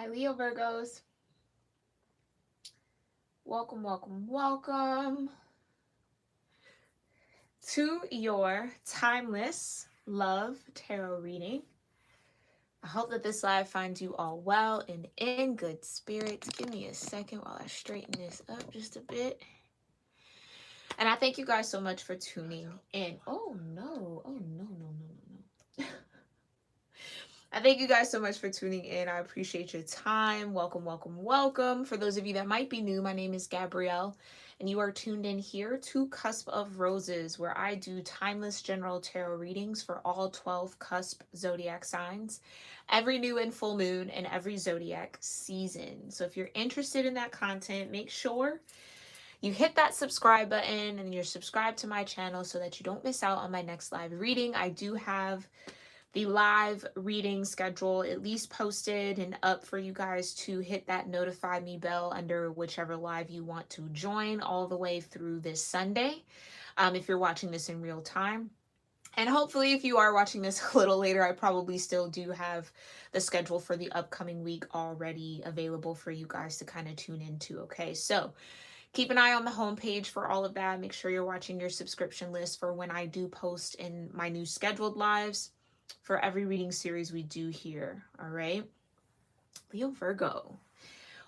My Leo Virgos, welcome, welcome, welcome to your timeless love tarot reading. I hope that this live finds you all well and in good spirits. Give me a second while I straighten this up just a bit. And I thank you guys so much for tuning in. Oh no, no. I thank you guys so much for tuning in. I appreciate your time. Welcome, welcome, welcome. For those of you that might be new, my name is Gabrielle, and you are tuned in here to Cusp of Roses, where I do timeless general tarot readings for all 12 cusp zodiac signs, every new and full moon, and every zodiac season. So if you're interested in that content, make sure you hit that subscribe button and you're subscribed to my channel so that you don't miss out on my next live reading. I do have the live reading schedule at least posted and up for you guys to hit that notify me bell under whichever live you want to join all the way through this Sunday, if you're watching this in real time. And hopefully if you are watching this a little later, I probably still do have the schedule for the upcoming week already available for you guys to kind of tune into. Okay, so keep an eye on the homepage for all of that. Make sure you're watching your subscription list for when I do post in my new scheduled lives for every reading series we do here. All right, Leo Virgo.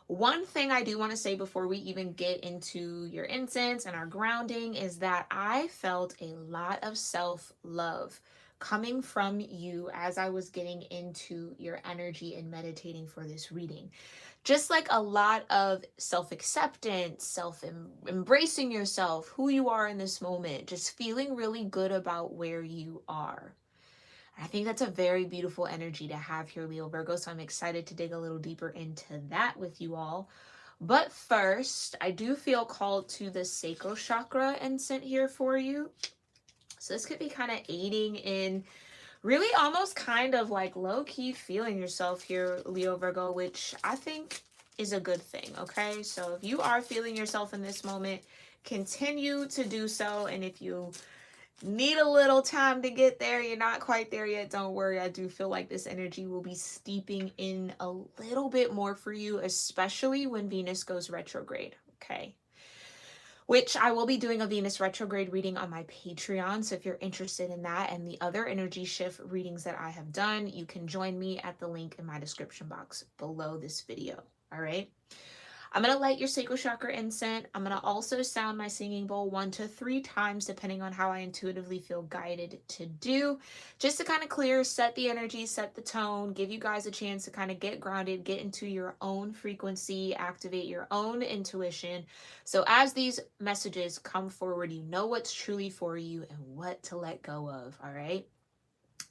One thing I do want to say before we even get into your incense and our grounding is that I felt a lot of self-love coming from you as I was getting into your energy and meditating for this reading. Just like a lot of self-acceptance, self-embracing yourself, who you are in this moment, just feeling really good about where you are. I think that's a very beautiful energy to have here, Leo Virgo. So I'm excited to dig a little deeper into that with you all. But first, I do feel called to the sacral chakra incense here for you. So this could be kind of aiding in really almost kind of like low-key feeling yourself here, Leo Virgo, which I think is a good thing, okay? So if you are feeling yourself in this moment, continue to do so. And if you need a little time to get there, you're not quite there yet, don't worry. I do feel like this energy will be steeping in a little bit more for you, especially when Venus goes retrograde, okay? Which I will be doing a Venus retrograde reading on my Patreon. So if you're interested in that and the other energy shift readings that I have done, you can join me at the link in my description box below this video, all right? I'm going to light your sacral chakra incense. I'm going to also sound my singing bowl 1 to 3 times, depending on how I intuitively feel guided to do, just to kind of clear, set the energy, set the tone, give you guys a chance to kind of get grounded, get into your own frequency, activate your own intuition. So as these messages come forward, you know what's truly for you and what to let go of, all right?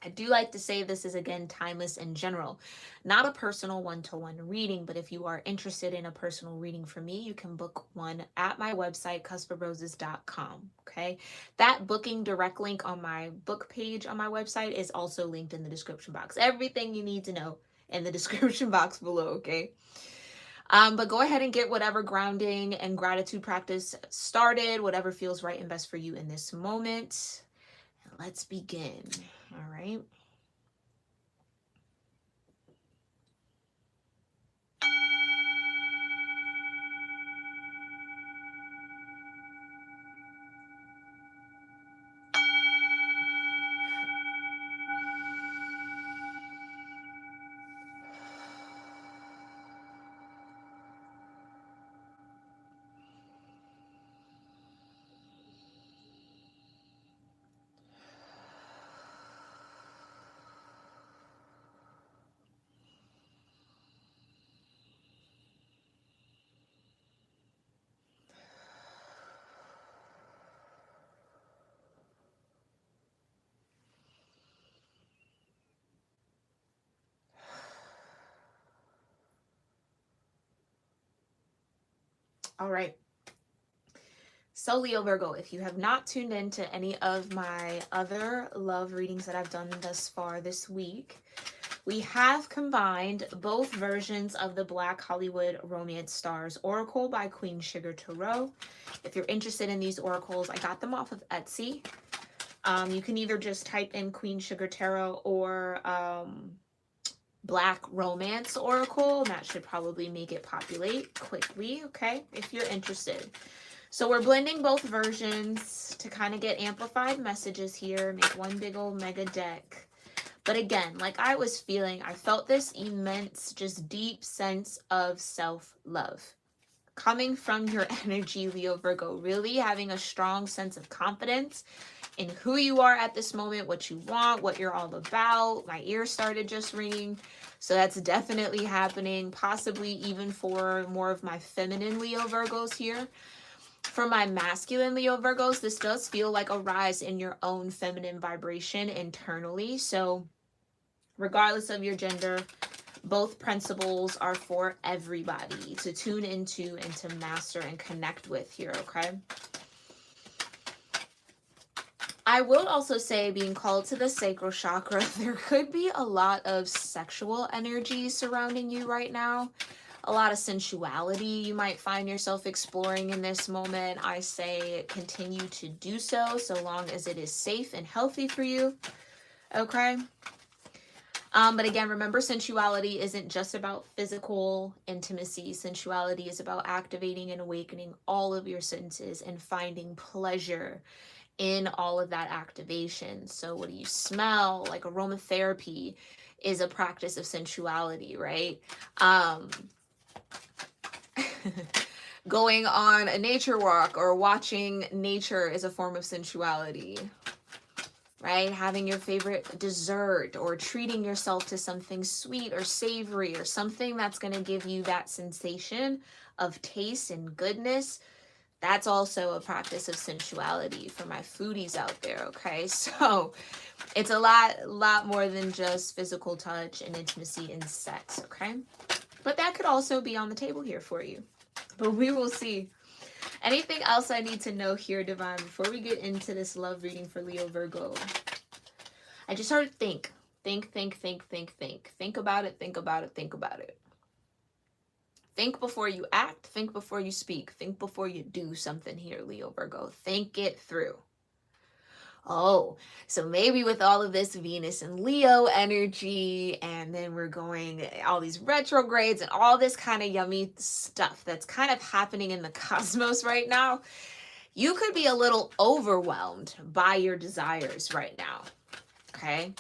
I do like to say this is, again, timeless in general, not a personal one-to-one reading, but if you are interested in a personal reading from me, you can book one at my website, cuspofroses.com, okay? That booking direct link on my book page on my website is also linked in the description box. Everything you need to know in the description box below, okay? But go ahead and get whatever grounding and gratitude practice started, whatever feels right and best for you in this moment. Let's begin, all right? All right. So Leo Virgo, if you have not tuned into any of my other love readings that I've done thus far this week, we have combined both versions of the Black Hollywood Romance Stars Oracle by Queen Sugar Tarot. If you're interested in these oracles, I got them off of Etsy. You can either just type in Queen Sugar Tarot or Black Romance Oracle. That should probably make it populate quickly, okay, if you're interested. So we're blending both versions to kind of get amplified messages here, make one big old mega deck. But again, like I was feeling, I felt this immense, just deep sense of self-love coming from your energy, Leo Virgo, really having a strong sense of confidence in who you are at this moment, what you want, what you're all about. My ears started just ringing. So that's definitely happening, possibly even for more of my feminine Leo Virgos here. For my masculine Leo Virgos, this does feel like a rise in your own feminine vibration internally. So regardless of your gender, both principles are for everybody to tune into and to master and connect with here, okay? I will also say, being called to the sacral chakra, there could be a lot of sexual energy surrounding you right now. A lot of sensuality you might find yourself exploring in this moment. I say continue to do so, so long as it is safe and healthy for you, okay? But again, remember, sensuality isn't just about physical intimacy. Sensuality is about activating and awakening all of your senses and finding pleasure in all of that activation. So what do you smell? Like aromatherapy is a practice of sensuality, right? Going on a nature walk or watching nature is a form of sensuality, right? Having your favorite dessert or treating yourself to something sweet or savory or something that's going to give you that sensation of taste and goodness. That's also a practice of sensuality for my foodies out there, okay? So it's a lot more than just physical touch and intimacy and sex, okay? But that could also be on the table here for you. But we will see. Anything else I need to know here, Divine, before we get into this love reading for Leo Virgo? I just started to think. Think about it, think about it, think about it. Think before you act, think before you speak, think before you do something here, Leo Virgo. Think it through. Oh, so maybe with all of this Venus and Leo energy, and then we're going all these retrogrades and all this kind of yummy stuff that's kind of happening in the cosmos right now, you could be a little overwhelmed by your desires right now, okay?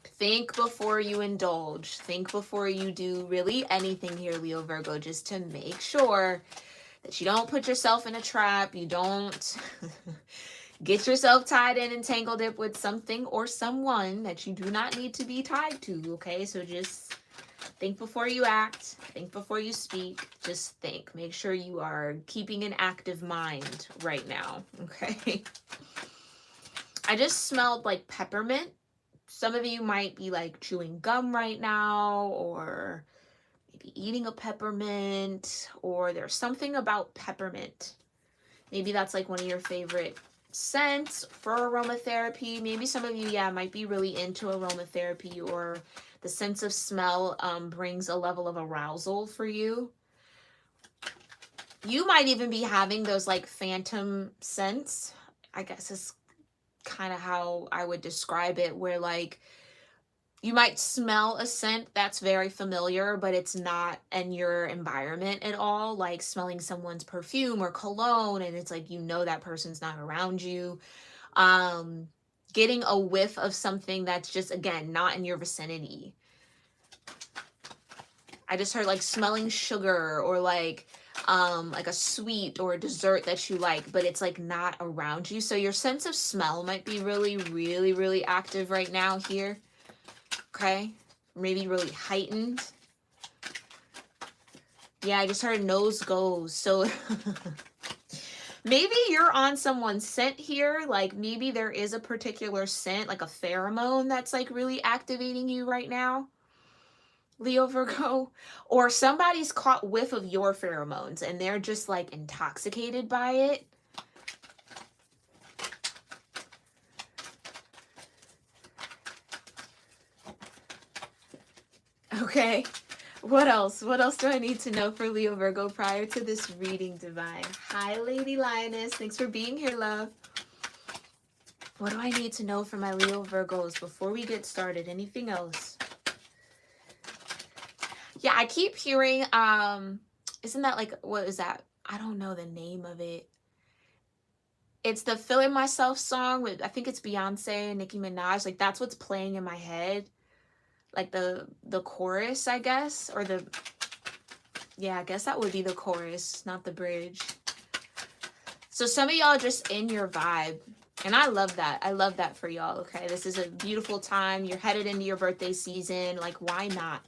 Think before you indulge. Think before you do really anything here, Leo Virgo, just to make sure that you don't put yourself in a trap. You don't get yourself tied in and tangled up with something or someone that you do not need to be tied to, okay? So just think before you act. Think before you speak. Just think. Make sure you are keeping an active mind right now, okay? I just smelled like peppermint. Some of you might be like chewing gum right now, or maybe eating a peppermint, or there's something about peppermint. Maybe that's like one of your favorite scents for aromatherapy. Maybe some of you, yeah, might be really into aromatherapy, or the sense of smell brings a level of arousal for you. You might even be having those like phantom scents, I guess is kind of how I would describe it, where like you might smell a scent that's very familiar, but it's not in your environment at all, like smelling someone's perfume or cologne, and it's like, you know, that person's not around you. Getting a whiff of something that's just, again, not in your vicinity. I just heard like smelling sugar, or like a sweet or a dessert that you like, but it's like not around you. So your sense of smell might be really active right now here. Okay, maybe really heightened. Yeah, I just heard nose goes. So maybe you're on someone's scent here. Like maybe there is a particular scent, like a pheromone, that's like really activating you right now, Leo Virgo. Or somebody's caught whiff of your pheromones and they're just like intoxicated by it. Okay, what else? What else do I need to know for Leo Virgo prior to this reading, Divine? Hi, Lady Lioness. Thanks for being here, love. What do I need to know for my Leo Virgos before we get started? Anything else? Yeah, I keep hearing, isn't that like, what is that? I don't know the name of it. It's the Feeling Myself song with, I think it's Beyonce and Nicki Minaj. Like, that's what's playing in my head. Like the chorus, I guess, or the, yeah, I guess that would be the chorus, not the bridge. So some of y'all just in your vibe. And I love that. I love that for y'all, okay? This is a beautiful time. You're headed into your birthday season. Like, why not?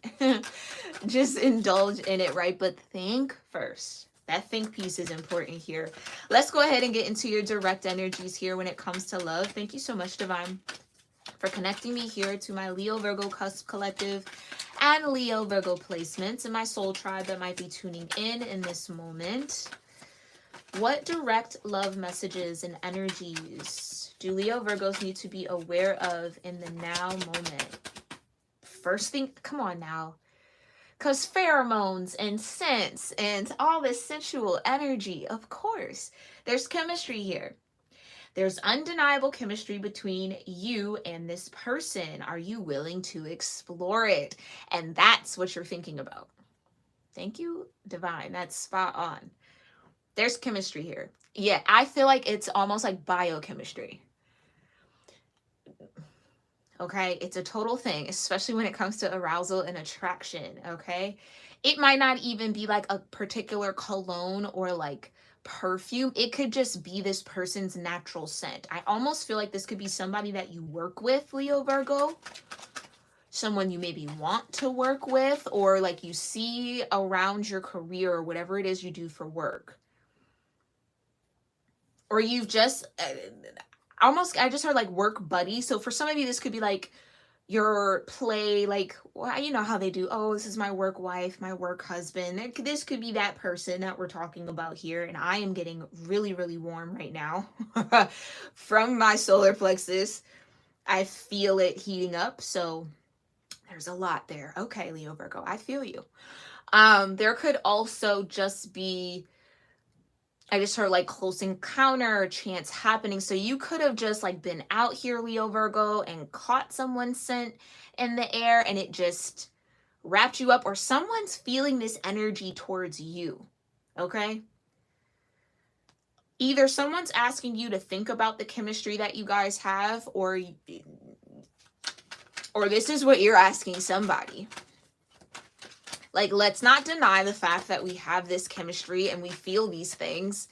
Just indulge in it, right? But think first. That think piece is important here. Let's go ahead and get into your direct energies here when it comes to love. Thank you so much, Divine, for connecting me here to my Leo-Virgo Cusp Collective and Leo-Virgo placements and my soul tribe that might be tuning in this moment. What direct love messages and energies do Leo Virgos need to be aware of in the now moment? First thing, come on now. Because pheromones and scents and all this sensual energy, of course. There's chemistry here. There's undeniable chemistry between you and this person. Are you willing to explore it? And that's what you're thinking about. Thank you, Divine. That's spot on. There's chemistry here. Yeah, I feel like it's almost like biochemistry. Okay, it's a total thing, especially when it comes to arousal and attraction. Okay, it might not even be like a particular cologne or like perfume. It could just be this person's natural scent. I almost feel like this could be somebody that you work with, Leo Virgo, someone you maybe want to work with, or like you see around your career or whatever it is you do for work. Or you've just almost, I just heard like work buddy. So for some of you, this could be like your play, like, well, you know how they do, oh, this is my work wife, my work husband. This could be that person that we're talking about here. And I am getting really, really warm right now from my solar plexus. I feel it heating up. So there's a lot there. Okay, Leo Virgo, I feel you. There could also just be, I just heard like close encounter, chance happening. So you could have just like been out here, Leo Virgo, and caught someone's scent in the air and it just wrapped you up, or someone's feeling this energy towards you. Okay? Either someone's asking you to think about the chemistry that you guys have, or this is what you're asking somebody. Like, let's not deny the fact that we have this chemistry and we feel these things,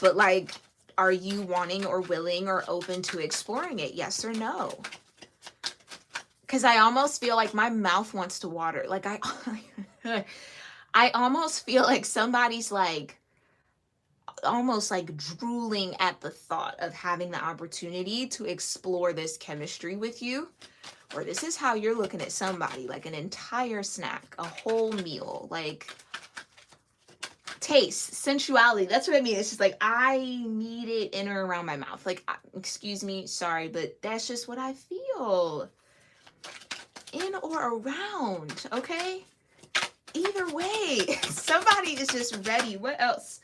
but like, are you wanting or willing or open to exploring it? Yes or no? Because I almost feel like my mouth wants to water. Like, I almost feel like somebody's like, almost like drooling at the thought of having the opportunity to explore this chemistry with you. Or this is how you're looking at somebody, like an entire snack, a whole meal, like taste, sensuality. That's what I mean. It's just like, I need it in or around my mouth. Like, excuse me, sorry, but that's just what I feel. In or around, okay? Either way, somebody is just ready. What else?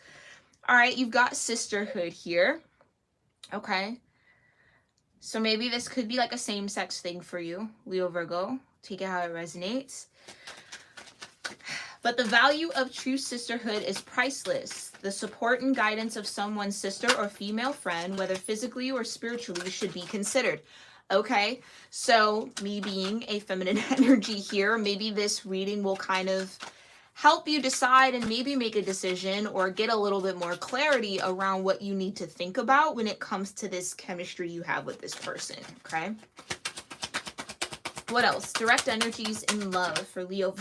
All right, you've got sisterhood here. Okay. So maybe this could be like a same-sex thing for you, Leo Virgo. Take it how it resonates. But the value of true sisterhood is priceless. The support and guidance of someone's sister or female friend, whether physically or spiritually, should be considered. Okay, so me being a feminine energy here, maybe this reading will kind of help you decide and maybe make a decision or get a little bit more clarity around what you need to think about when it comes to this chemistry you have with this person, okay? What else? Direct energies in love for Leo.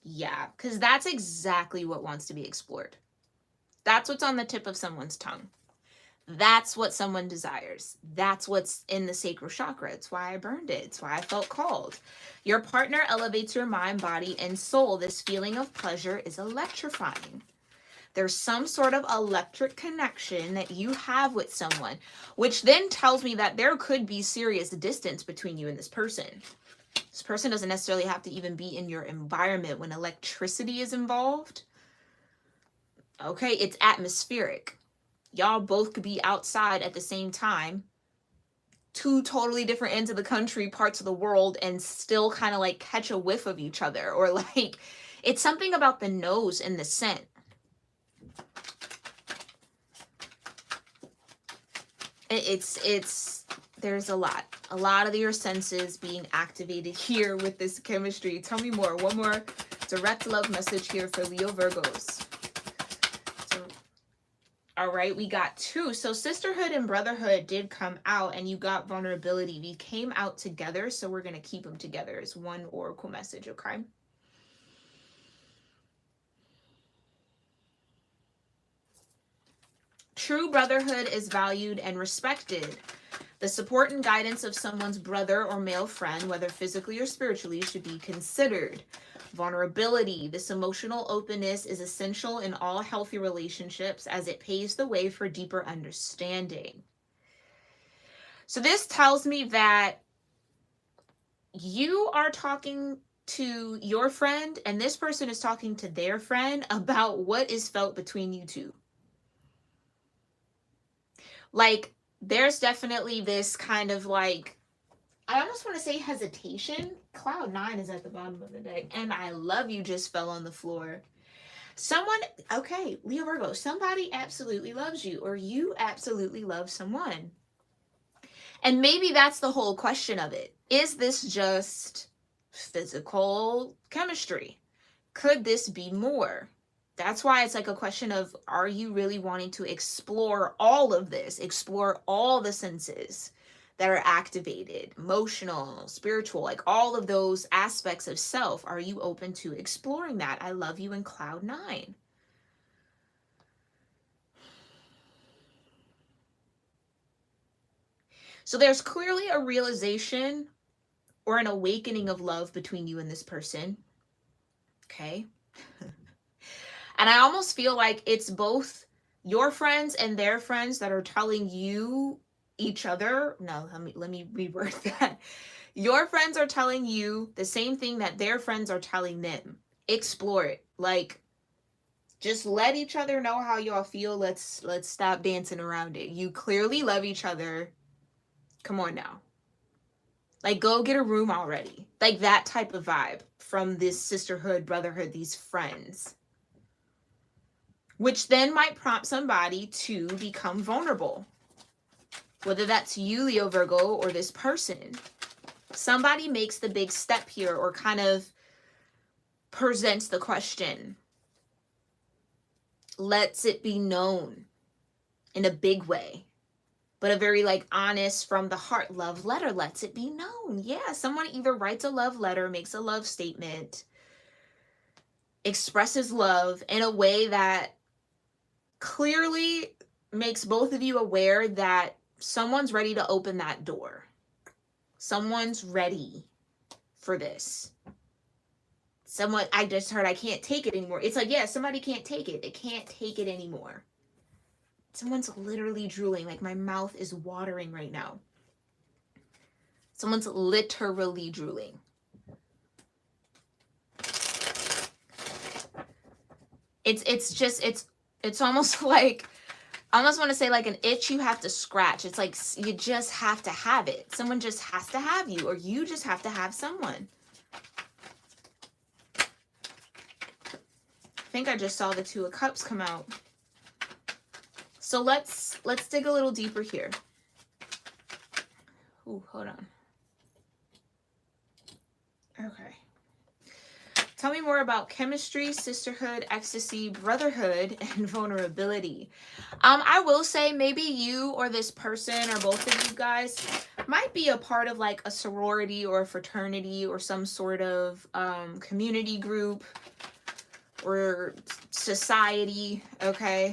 Yeah, because that's exactly what wants to be explored. That's what's on the tip of someone's tongue. That's what someone desires. That's what's in the sacral chakra. It's why I burned it. It's why I felt called. Your partner elevates your mind, body, and soul. This feeling of pleasure is electrifying. There's some sort of electric connection that you have with someone, which then tells me that there could be serious distance between you and this person. This person doesn't necessarily have to even be in your environment when electricity is involved. Okay, it's atmospheric. Y'all both could be outside at the same time, two totally different ends of the country, parts of the world, and still kind of like catch a whiff of each other. Or like, It's something about the nose and the scent. There's a lot of your senses being activated here with this chemistry. Tell me more. One more direct love message here for Leo Virgos. So, all right, we got 2. So sisterhood and brotherhood did come out, and you got vulnerability. We came out together, so we're going to keep them together as one oracle message, okay? True brotherhood is valued and respected. The support and guidance of someone's brother or male friend, whether physically or spiritually, should be considered. Vulnerability. This emotional openness is essential in all healthy relationships as it paves the way for deeper understanding. So this tells me that you are talking to your friend, and this person is talking to their friend about what is felt between you two. Like, there's definitely this kind of like, I almost want to say hesitation. Cloud 9 is at the bottom of the deck. And I love you just fell on the floor. Someone, okay, Leo Virgo, somebody absolutely loves you, or you absolutely love someone. And maybe that's the whole question of it. Is this just physical chemistry? Could this be more? That's why it's like a question of, are you really wanting to explore all of this, explore all the senses that are activated, emotional, spiritual, like all of those aspects of self? Are you open to exploring that? I love you in Cloud 9. So there's clearly a realization or an awakening of love between you and this person. Okay. And I almost feel like it's both your friends and their friends that are telling you each other. No, let me reword that. Your friends are telling you the same thing that their friends are telling them. Explore it. Like, just let each other know how y'all feel. Let's stop dancing around it. You clearly love each other. Come on now. Like, go get a room already. Like, that type of vibe from this sisterhood, brotherhood, these friends. Which then might prompt somebody to become vulnerable. Whether that's you, Leo Virgo, or this person. Somebody makes the big step here, or kind of presents the question. Lets it be known in a big way. But a very like honest, from the heart love letter lets it be known. Yeah, someone either writes a love letter, makes a love statement, expresses love in a way that clearly makes both of you aware that someone's ready to open that door. Someone's ready for this. Someone, I just heard, I can't take it anymore. It's like, yeah, somebody can't take it. They can't take it anymore. Someone's literally drooling. Like, my mouth is watering right now. Someone's literally drooling. It's almost like, I almost want to say like an itch you have to scratch. It's like you just have to have it. Someone just has to have you, or you just have to have someone. I think I just saw the 2 of Cups come out. So let's dig a little deeper here. Ooh, hold on. Okay. Tell me more about chemistry, sisterhood, ecstasy, brotherhood, and vulnerability. I will say maybe you or this person or both of you guys might be a part of like a sorority or a fraternity or some sort of community group or society, okay?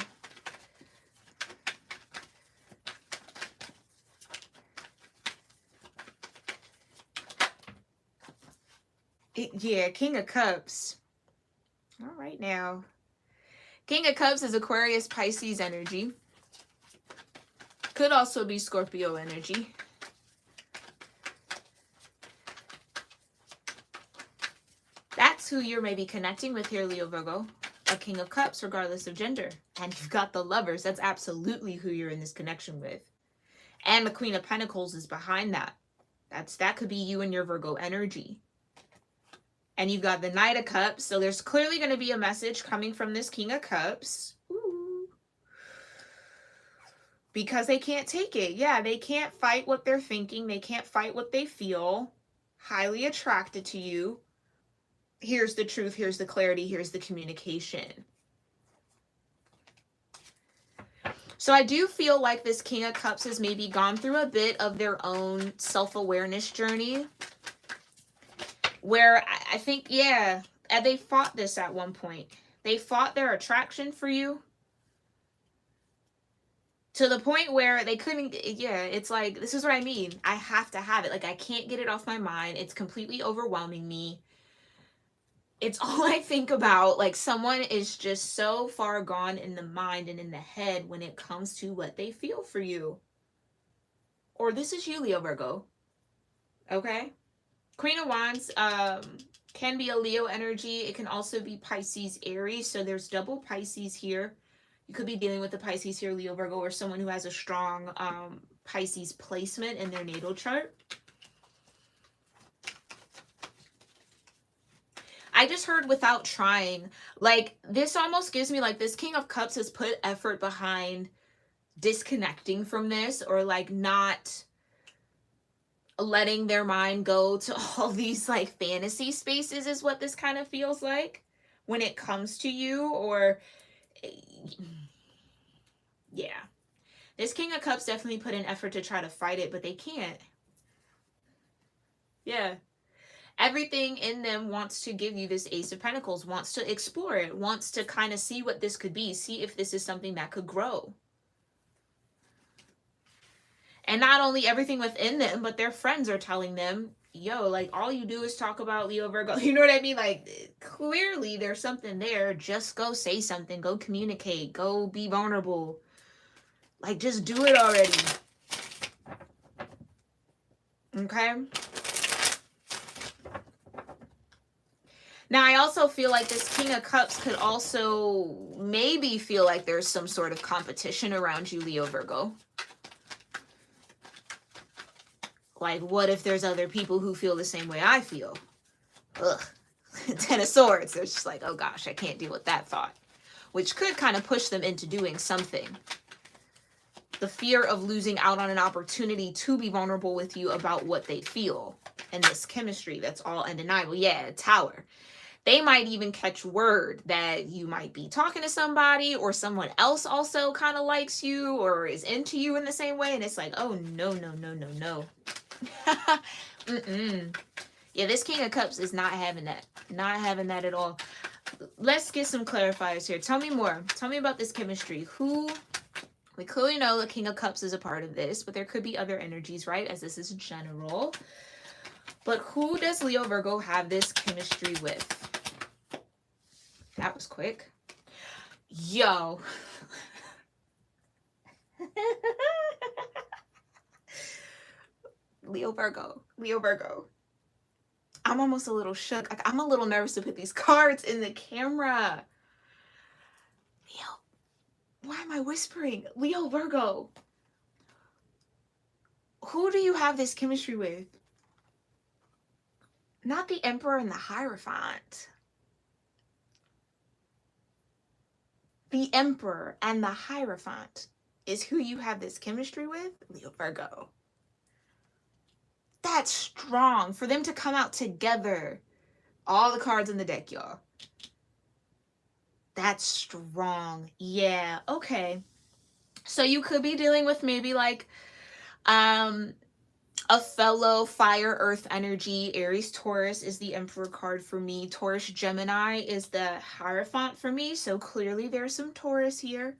Yeah, King of Cups. All right now. King of Cups is Aquarius, Pisces energy. Could also be Scorpio energy. That's who you're maybe connecting with here, Leo Virgo. A King of Cups, regardless of gender. And you've got the Lovers. That's absolutely who you're in this connection with. And the Queen of Pentacles is behind that. That could be you and your Virgo energy. And you've got the Knight of Cups. So there's clearly going to be a message coming from this King of Cups. Ooh. Because they can't take it. Yeah, they can't fight what they're thinking. They can't fight what they feel. Highly attracted to you. Here's the truth. Here's the clarity. Here's the communication. So I do feel like this King of Cups has maybe gone through a bit of their own self-awareness journey. Where I think, yeah, they fought this at one point. They fought their attraction for you. To the point where they couldn't, yeah, it's like, this is what I mean. I have to have it. Like, I can't get it off my mind. It's completely overwhelming me. It's all I think about. Like, someone is just so far gone in the mind and in the head when it comes to what they feel for you. Or this is you, Leo Virgo. Okay? Queen of Wands can be a Leo energy. It can also be Pisces, Aries. So there's double Pisces here. You could be dealing with the Pisces here, Leo Virgo, or someone who has a strong Pisces placement in their natal chart. I just heard without trying. Like, this almost gives me like this King of Cups has put effort behind disconnecting from this, or like not letting their mind go to all these like fantasy spaces is what this kind of feels like when it comes to you. Or yeah, this King of Cups definitely put in effort to try to fight it, but they can't. Yeah, everything in them wants to give you this Ace of Pentacles, wants to explore it, wants to kind of see what this could be, see if this is something that could grow. And not only everything within them, but their friends are telling them, yo, like, all you do is talk about Leo Virgo. You know what I mean? Like, clearly there's something there. Just go say something. Go communicate. Go be vulnerable. Like, just do it already. Okay? Now, I also feel like this King of Cups could also maybe feel like there's some sort of competition around you, Leo Virgo. Like, what if there's other people who feel the same way I feel? Ugh. Ten of Swords. They're just like, oh gosh, I can't deal with that thought. Which could kind of push them into doing something. The fear of losing out on an opportunity to be vulnerable with you about what they feel. And this chemistry that's all undeniable. Yeah, Tower. They might even catch word that you might be talking to somebody, or someone else also kind of likes you or is into you in the same way. And it's like, oh, no, no, no, no, no. Yeah, this King of Cups is not having that. Not having that at all. Let's get some clarifiers here. Tell me more. Tell me about this chemistry. Who... We clearly know the King of Cups is a part of this, but there could be other energies, right? As this is general. But who does Leo Virgo have this chemistry with? That was quick. Yo. Leo Virgo. Leo Virgo. I'm almost a little shook. I'm a little nervous to put these cards in the camera. Leo. Why am I whispering? Leo Virgo. Who do you have this chemistry with? Not the Emperor and the Hierophant. The Emperor and the Hierophant is who you have this chemistry with? Leo Virgo. That's strong. For them to come out together. All the cards in the deck, y'all. That's strong. Yeah, okay. So you could be dealing with maybe like a fellow fire earth energy. Aries Taurus is the Emperor card for me. Taurus Gemini is the Hierophant for me. So clearly there's some Taurus here.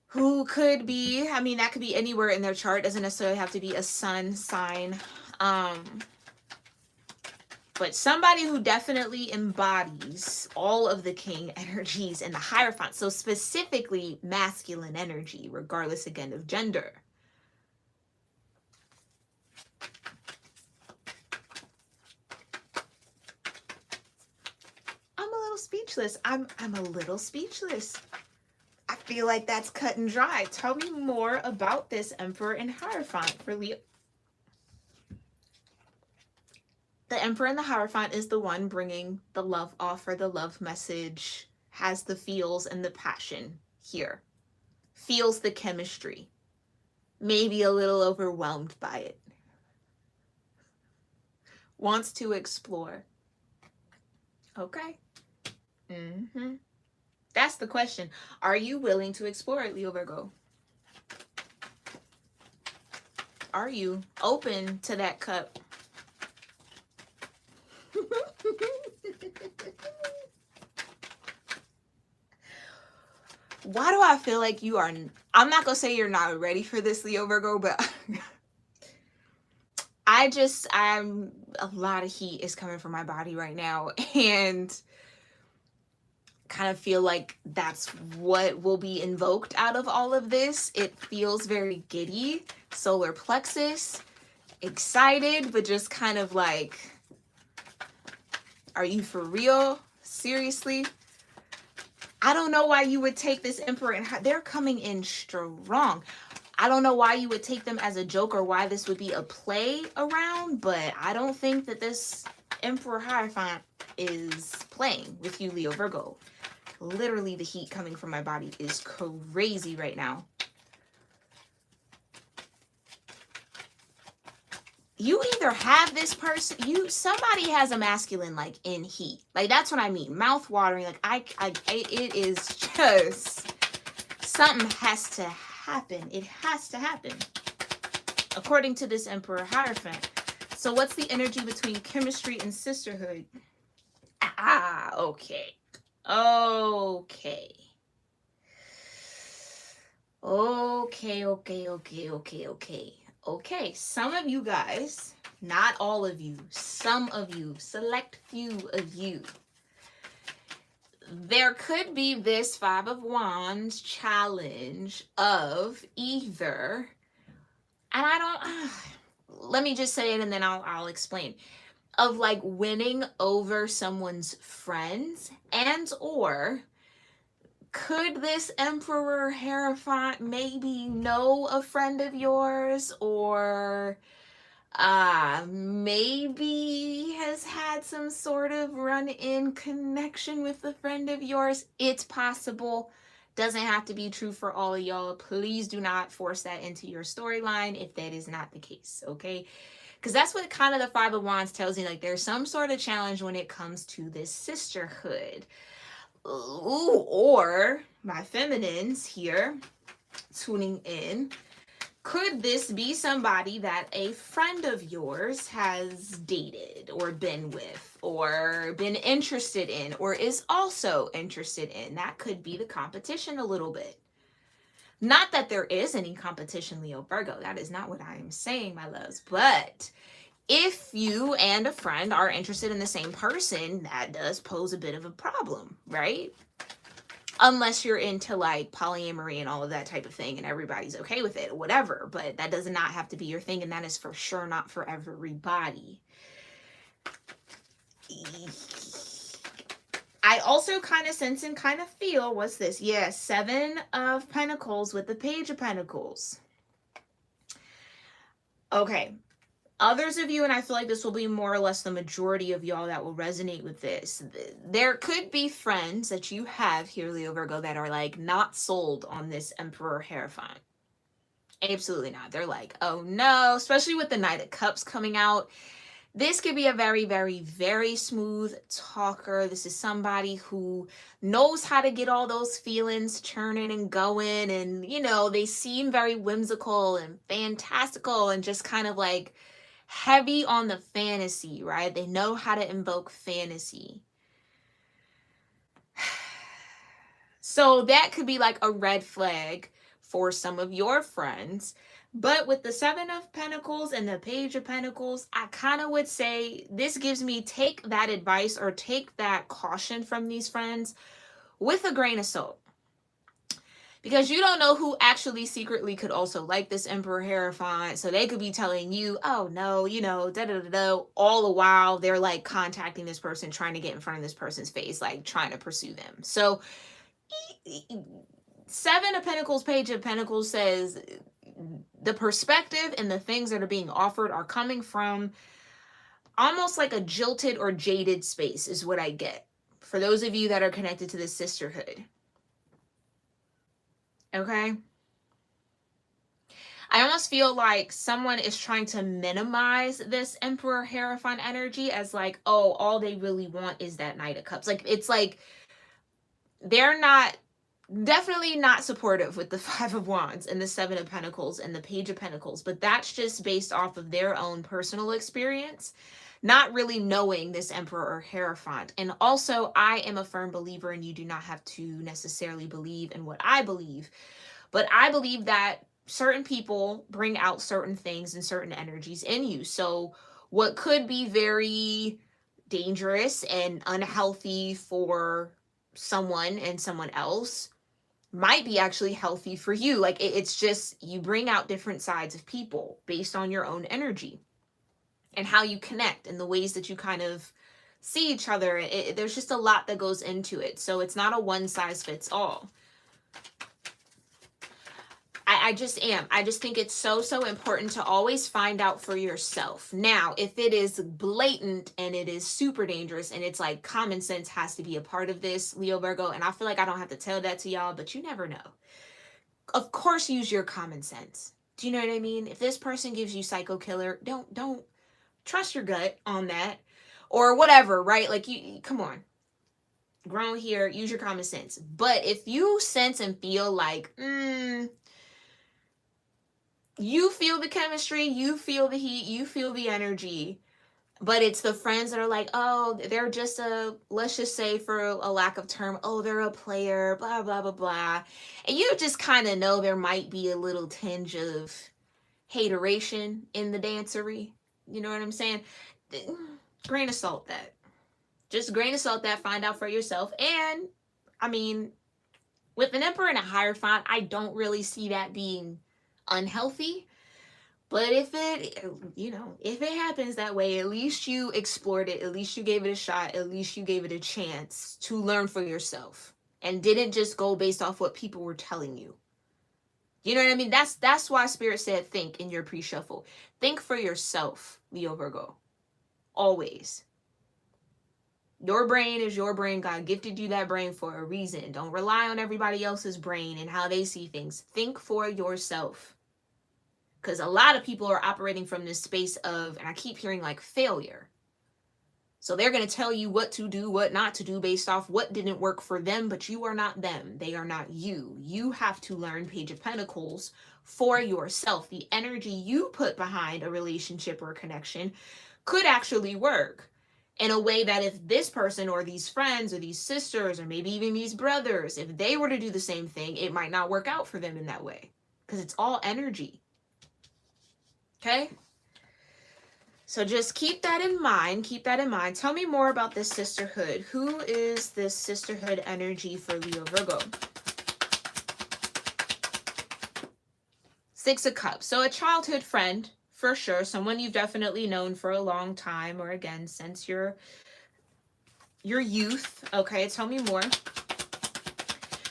Who could be, I mean, that could be anywhere in their chart. Doesn't necessarily have to be a sun sign. But somebody who definitely embodies all of the king energies and the Hierophant. So specifically masculine energy, regardless again of gender. I'm a little speechless. I'm a little speechless. I feel like that's cut and dry. Tell me more about this Emperor and Hierophant for Leo. The Emperor and the Hierophant is the one bringing the love offer, the love message, has the feels and the passion here. Feels the chemistry. Maybe a little overwhelmed by it. Wants to explore. Okay. That's the question. Are you willing to explore it, Leo Virgo? Are you open to that cup? Why do I feel like you are... I'm not going to say you're not ready for this, Leo Virgo, but I'm... A lot of heat is coming from my body right now, and kind of feel like that's what will be invoked out of all of this. It feels very giddy, solar plexus, excited, but just kind of like, are you for real? Seriously? I don't know why you would take this Emperor and they're coming in strong. I don't know why you would take them as a joke or why this would be a play around, but I don't think that this Emperor Hierophant is playing with you, Leo Virgo. Literally, the heat coming from my body is crazy right now. You either have this person, somebody has a masculine like in heat. Like, that's what I mean. Mouth watering. Like, it is just, something has to happen. It has to happen. According to this Emperor Hierophant. So what's the energy between chemistry and sisterhood? Okay. Okay. Okay, some of you guys, not all of you, some of you, select few of you. There could be this Five of Wands challenge of either, and I don't, let me just say it and then I'll explain, of like winning over someone's friends, and or could this Emperor Hierophant maybe know a friend of yours, or maybe has had some sort of run-in connection with a friend of yours? It's possible. Doesn't have to be true for all of y'all. Please do not force that into your storyline if that is not the case, okay? Because that's what kind of the Five of Wands tells you. Like, there's some sort of challenge when it comes to this sisterhood. Ooh, or my feminines here tuning in, could this be somebody that a friend of yours has dated or been with or been interested in or is also interested in? That could be the competition a little bit. Not that there is any competition, Leo Virgo. That is not what I am saying, my loves. But if you and a friend are interested in the same person, that does pose a bit of a problem, right? Unless you're into like polyamory and all of that type of thing and everybody's okay with it, whatever. But that does not have to be your thing, and that is for sure not for everybody. I also kind of sense and kind of feel, what's this? Yeah, Seven of Pentacles with the Page of Pentacles. Okay. Others of you, and I feel like this will be more or less the majority of y'all that will resonate with this. There could be friends that you have here, Leo Virgo, that are like not sold on this Emperor Hierophant. Absolutely not. They're like, oh no, especially with the Knight of Cups coming out. This could be a very, very, very smooth talker. This is somebody who knows how to get all those feelings churning and going. And, you know, they seem very whimsical and fantastical and just kind of like heavy on the fantasy, right? They know how to invoke fantasy. So that could be like a red flag for some of your friends. But with the Seven of Pentacles and the Page of Pentacles, I kind of would say this gives me, take that advice or take that caution from these friends with a grain of salt. Because you don't know who actually secretly could also like this Emperor Hierophant. So they could be telling you, oh no, you know, da-da-da-da. All the while they're like contacting this person, trying to get in front of this person's face, like trying to pursue them. So Seven of Pentacles, Page of Pentacles says the perspective and the things that are being offered are coming from almost like a jilted or jaded space is what I get for those of you that are connected to this sisterhood. Okay? I almost feel like someone is trying to minimize this Emperor Hierophant energy as like, oh, all they really want is that Knight of Cups. Like, it's like they're definitely not supportive with the Five of Wands and the Seven of Pentacles and the Page of Pentacles, but that's just based off of their own personal experience, not really knowing this Emperor or Hierophant. And also, I am a firm believer, and you do not have to necessarily believe in what I believe, but I believe that certain people bring out certain things and certain energies in you. So what could be very dangerous and unhealthy for someone and someone else might be actually healthy for you. Like it's just, you bring out different sides of people based on your own energy and how you connect and the ways that you kind of see each other. There's just a lot that goes into it. So it's not a one size fits all. I just think it's so important to always find out for yourself. Now, if it is blatant and it is super dangerous and it's like common sense has to be a part of this, Leo Virgo, and I feel like I don't have to tell that to y'all, but you never know. Of course, use your common sense. Do you know what I mean? If this person gives you psycho killer, don't trust your gut on that or whatever, right? Like you come on. Grown here, use your common sense. But if you sense and feel like, you feel the chemistry, you feel the heat, you feel the energy, but it's the friends that are like, oh, they're just let's just say for a lack of term, oh, they're a player, blah, blah, blah, blah. And you just kind of know there might be a little tinge of hateration in the dancery. You know what I'm saying? Grain of salt that. Just grain of salt that, find out for yourself. And, I mean, with an Emperor and a Hierophant, I don't really see that being unhealthy, but if it happens that way, at least you explored it, at least you gave it a shot, at least you gave it a chance to learn for yourself and didn't just go based off what people were telling you. You know what I mean? That's why Spirit said think in your pre-shuffle. Think for yourself, Leo Virgo. Always. Your brain is your brain. God gifted you that brain for a reason. Don't rely on everybody else's brain and how they see things. Think for yourself. Because a lot of people are operating from this space of, and I keep hearing like failure. So they're going to tell you what to do, what not to do based off what didn't work for them, but you are not them. They are not you. You have to learn Page of Pentacles for yourself. The energy you put behind a relationship or a connection could actually work in a way that if this person or these friends or these sisters or maybe even these brothers, if they were to do the same thing, it might not work out for them in that way because it's all energy. Okay? So just keep that in mind. Keep that in mind. Tell me more about this sisterhood. Who is this sisterhood energy for Leo Virgo? Six of Cups. So a childhood friend, for sure. Someone you've definitely known for a long time, or again, since your youth. Okay, tell me more.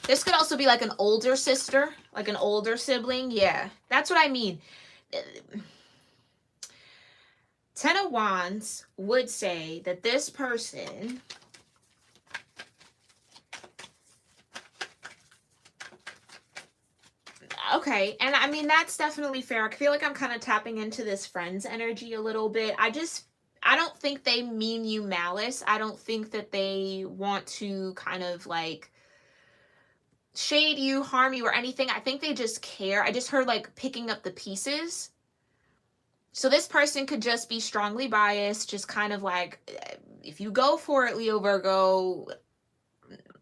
This could also be like an older sister, like an older sibling. Yeah, that's what I mean. 10 of Wands would say that this person okay, and I mean that's definitely fair. I feel like I'm kind of tapping into this friend's energy a little bit. I don't think they mean you malice. I don't think that they want to kind of like shade you, harm you, or anything. I think they just care. I just heard like picking up the pieces. So this person could just be strongly biased, just kind of like, if you go for it, Leo Virgo,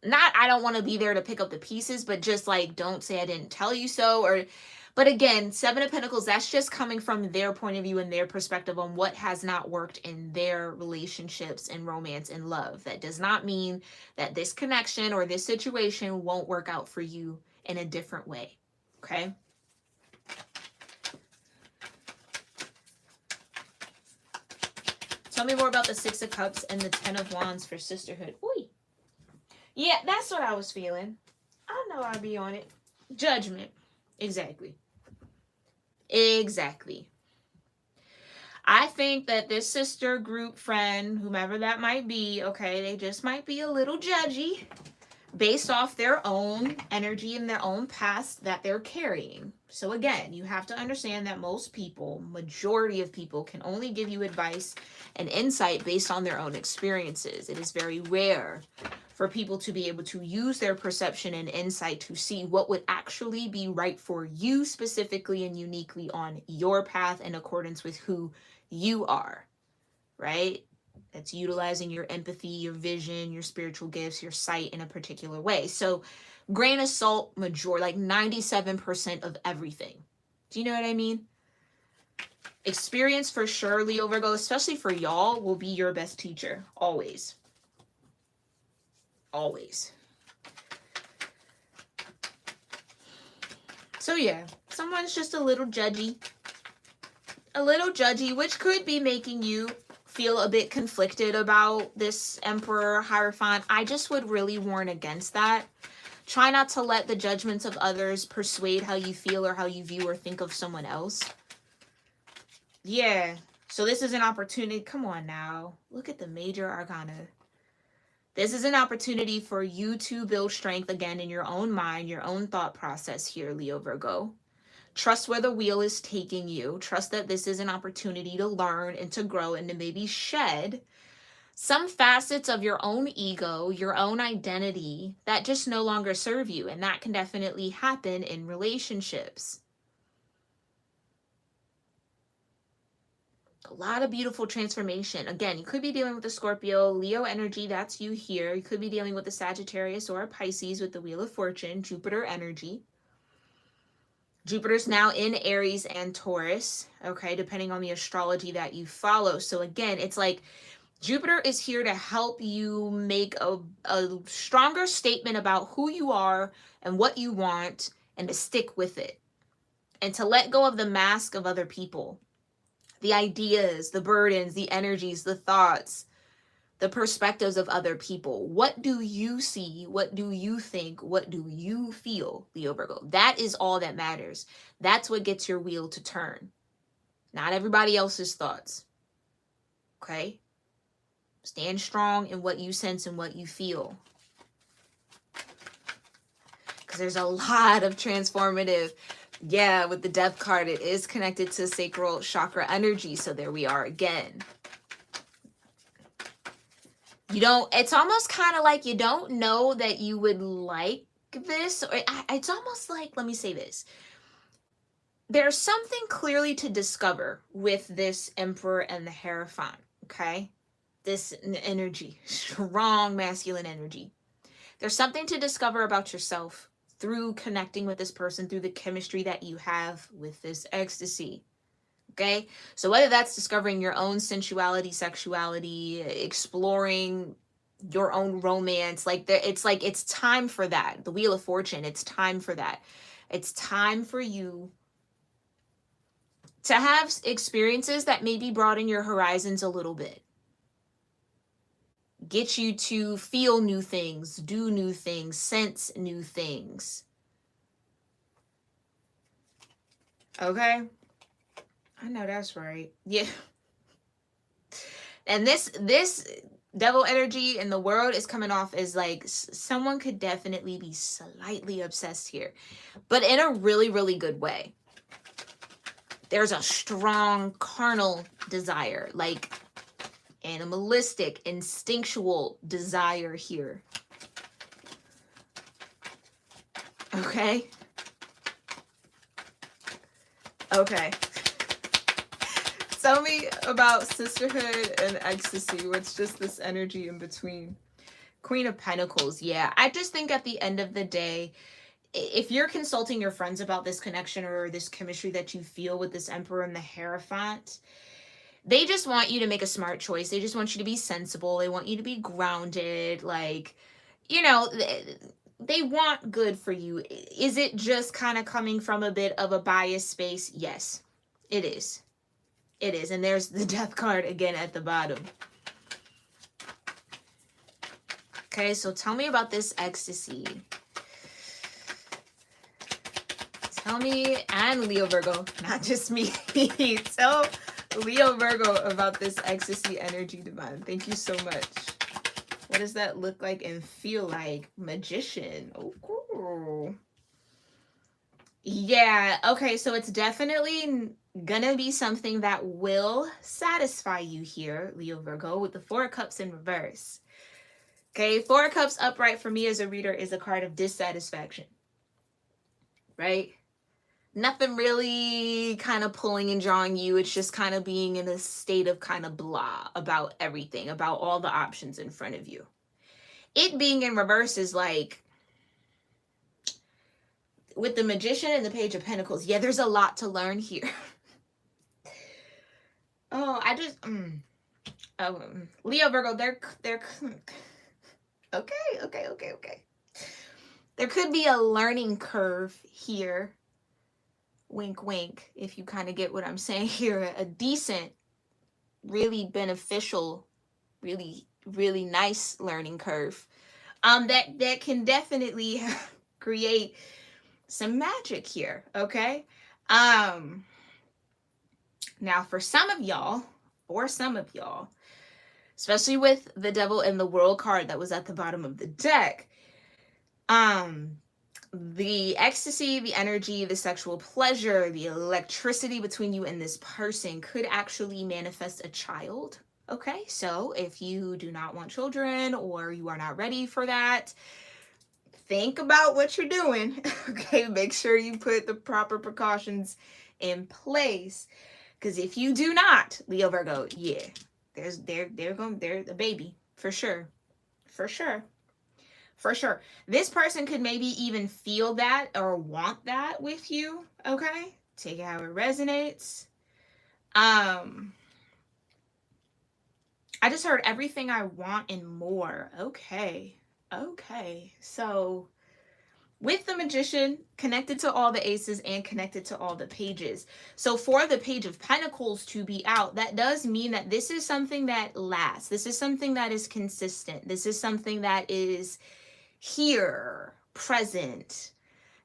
not I don't want to be there to pick up the pieces, but just like, don't say I didn't tell you so. But again, Seven of Pentacles, that's just coming from their point of view and their perspective on what has not worked in their relationships and romance and love. That does not mean that this connection or this situation won't work out for you in a different way. Okay? Tell me more about the Six of Cups and the 10 of Wands for sisterhood. Ooh. Yeah, that's what I was feeling. I know I'd be on it. Judgment. Exactly. I think that this sister, group, friend, whomever that might be, okay, they just might be a little judgy based off their own energy and their own past that they're carrying. So again, you have to understand that most people, majority of people, can only give you advice and insight based on their own experiences. It is very rare for people to be able to use their perception and insight to see what would actually be right for you specifically and uniquely on your path in accordance with who you are, right? That's utilizing your empathy, your vision, your spiritual gifts, your sight in a particular way. So grain of salt, majority, like 97% of everything. Do you know what I mean? Experience for sure, Leo Virgo, especially for y'all, will be your best teacher. Always. Always. So yeah, someone's just a little judgy. A little judgy, which could be making you feel a bit conflicted about this Emperor Hierophant. I just would really warn against that. Try not to let the judgments of others persuade how you feel or how you view or think of someone else. Yeah, so this is an opportunity. Come on now. Look at the major arcana. This is an opportunity for you to build strength again in your own mind, your own thought process here, Leo Virgo. Trust where the wheel is taking you. Trust that this is an opportunity to learn and to grow and to maybe shed some facets of your own ego, your own identity that just no longer serve you. And that can definitely happen in relationships. A lot of beautiful transformation. Again, you could be dealing with a Scorpio, Leo energy, that's you here. You could be dealing with a Sagittarius or a Pisces with the Wheel of Fortune, Jupiter energy. Jupiter's now in Aries and Taurus, okay, depending on the astrology that you follow. So again, it's like Jupiter is here to help you make a stronger statement about who you are and what you want and to stick with it and to let go of the mask of other people, the ideas, the burdens, the energies, the thoughts, the perspectives of other people. What do you see? What do you think? What do you feel, Leo Virgo? That is all that matters. That's what gets your wheel to turn. Not everybody else's thoughts. Okay? Stand strong in what you sense and what you feel. Because there's a lot of transformative, yeah, with the Death card, it is connected to sacral chakra energy. So there we are again. You don't, it's almost kind of like you don't know that you would like this. Or it's almost like, let me say this. There's something clearly to discover with this Emperor and the Hierophant, okay? This energy, strong masculine energy. There's something to discover about yourself through connecting with this person, through the chemistry that you have with this ecstasy. Okay, so whether that's discovering your own sensuality, sexuality, exploring your own romance, it's time for that. The Wheel of Fortune, it's time for that. It's time for you to have experiences that maybe broaden your horizons a little bit. Get you to feel new things, do new things, sense new things. Okay? I know that's right. Yeah. And this devil energy in the world is coming off as like someone could definitely be slightly obsessed here, but in a really, really good way. There's a strong carnal desire, like animalistic, instinctual desire here. Okay? Okay. Tell me about sisterhood and ecstasy. What's just this energy in between? Queen of Pentacles. Yeah, I just think at the end of the day, if you're consulting your friends about this connection or this chemistry that you feel with this Emperor and the Hierophant, they just want you to make a smart choice. They just want you to be sensible. They want you to be grounded. Like, you know, they want good for you. Is it just kind of coming from a bit of a biased space? Yes, it is. It is. And there's the Death card again at the bottom. Okay, so tell me about this ecstasy. Tell me, and Leo Virgo, not just me. Leo Virgo about this ecstasy energy, divine. Thank you so much. What does that look like and feel like? Magician. Oh, cool. Yeah, okay, so it's definitely gonna be something that will satisfy you here, Leo Virgo, with the Four of Cups in reverse. Okay, Four of Cups upright for me as a reader is a card of dissatisfaction, right? Nothing really kind of pulling and drawing you. It's just kind of being in a state of kind of blah about everything, about all the options in front of you. It being in reverse is like, with the Magician and the Page of Pentacles, yeah, there's a lot to learn here. Oh, I just, Leo Virgo, they're, okay. There could be a learning curve here. Wink, wink, if you kind of get what I'm saying here. A decent, really beneficial, really, really nice learning curve. That can definitely create some magic here, okay? Now for some of y'all, especially with the Devil and the World card that was at the bottom of the deck, the ecstasy, the energy, the sexual pleasure, the electricity between you and this person could actually manifest a child. Okay, so if you do not want children or you are not ready for that, think about what you're doing. Okay, make sure you put the proper precautions in place. Because if you do not, Leo Virgo, yeah, there's a baby for sure. This person could maybe even feel that or want that with you. Okay, take it how it resonates. I just heard everything I want and more. Okay. So with the Magician, connected to all the aces and connected to all the pages. So for the Page of Pentacles to be out, that does mean that this is something that lasts. This is something that is consistent. This is something that is here, present.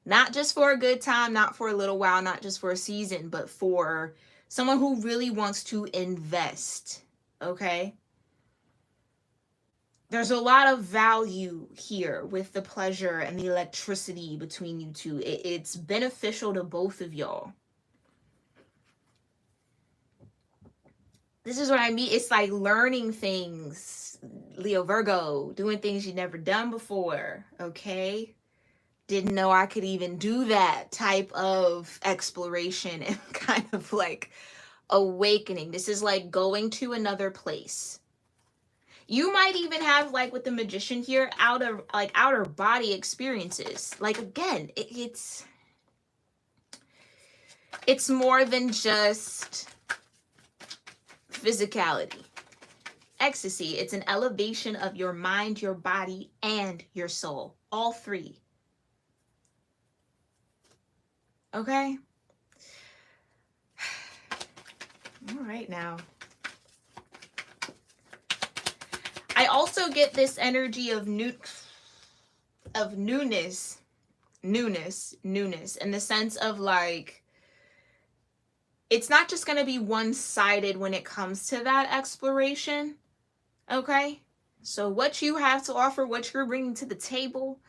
Not just for a good time, not for a little while, not just for a season, but for someone who really wants to invest. Okay? There's a lot of value here with the pleasure and the electricity between you two. It's beneficial to both of y'all. This is what I mean. It's like learning things, Leo Virgo, doing things you've never done before, okay? Didn't know I could even do that type of exploration and kind of like awakening. This is like going to another place. You might even have, like with the Magician here, outer body experiences. Like again, it's more than just physicality. Ecstasy, it's an elevation of your mind, your body, and your soul. All three. Okay? All right now. I also get this energy of newness in the sense of like, it's not just going to be one-sided when it comes to that exploration. Okay? So what you have to offer, what you're bringing to the table,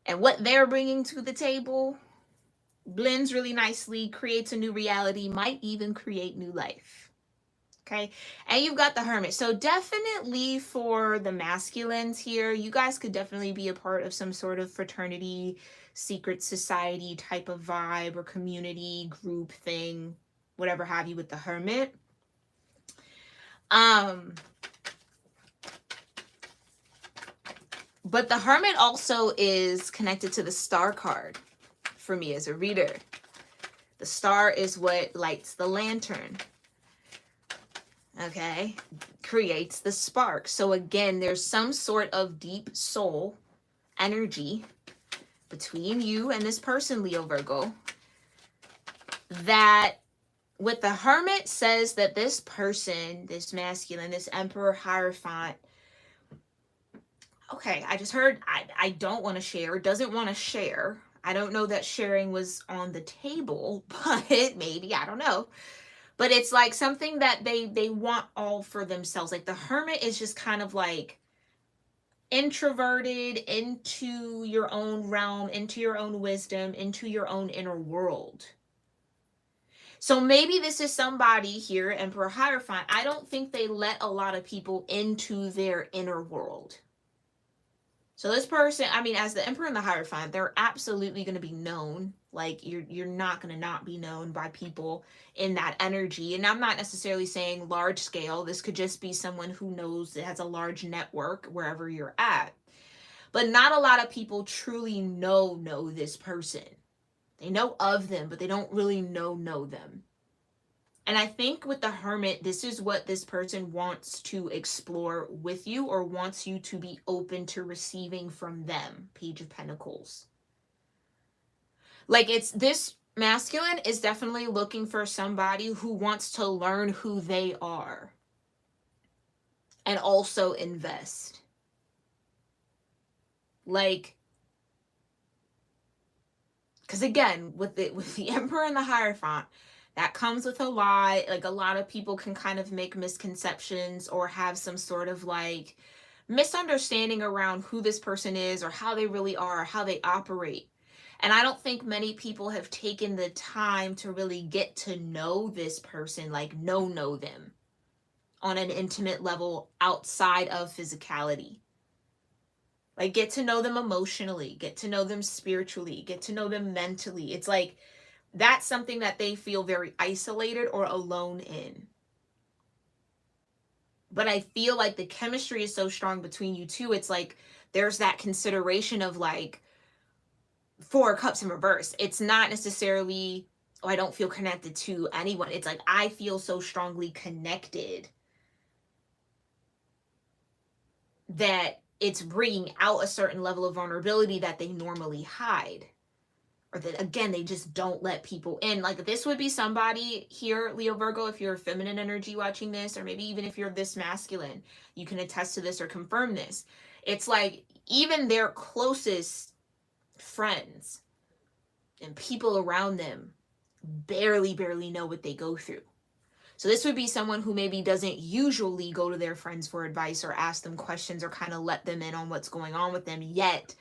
and what they're bringing to the table blends really nicely, creates a new reality, might even create new life. Okay, and you've got the Hermit. So definitely for the masculines here, you guys could definitely be a part of some sort of fraternity, secret society type of vibe or community group thing, whatever have you with the Hermit. But the Hermit also is connected to the Star card for me as a reader. The star is what lights the lantern. Okay, creates the spark. So again, there's some sort of deep soul energy between you and this person, Leo Virgo, that with the Hermit says that this person, this masculine, this Emperor Hierophant, okay, I just heard I don't want to share, doesn't want to share. I don't know that sharing was on the table, but maybe, I don't know. But it's like something that they want all for themselves. Like the Hermit is just kind of like introverted into your own realm, into your own wisdom, into your own inner world. So maybe this is somebody here, Emperor Hierophant. I don't think they let a lot of people into their inner world. So this person, I mean, as the Emperor and the Hierophant, they're absolutely going to be known. Like you're not going to not be known by people in that energy. And I'm not necessarily saying large scale. This could just be someone who knows that has a large network wherever you're at. But not a lot of people truly know this person. They know of them, but they don't really know them. And I think with the Hermit, this is what this person wants to explore with you, or wants you to be open to receiving from them. Page of Pentacles. Like it's this masculine is definitely looking for somebody who wants to learn who they are and also invest. Like, because again, with the Emperor and the Hierophant, that comes with a lot. Like a lot of people can kind of make misconceptions or have some sort of like misunderstanding around who this person is or how they really are, or how they operate. And I don't think many people have taken the time to really get to know this person, like know them on an intimate level outside of physicality. Like get to know them emotionally, get to know them spiritually, get to know them mentally. It's like that's something that they feel very isolated or alone in. But I feel like the chemistry is so strong between you two. It's like there's that consideration of like Four of Cups in reverse. It's not necessarily, oh, I don't feel connected to anyone. It's like I feel so strongly connected that it's bringing out a certain level of vulnerability that they normally hide. Or that, again, they just don't let people in. Like this would be somebody here, Leo Virgo, if you're feminine energy watching this, or maybe even if you're this masculine, you can attest to this or confirm this. It's like even their closest friends and people around them barely know what they go through. So this would be someone who maybe doesn't usually go to their friends for advice or ask them questions or kind of let them in on what's going on with them, yet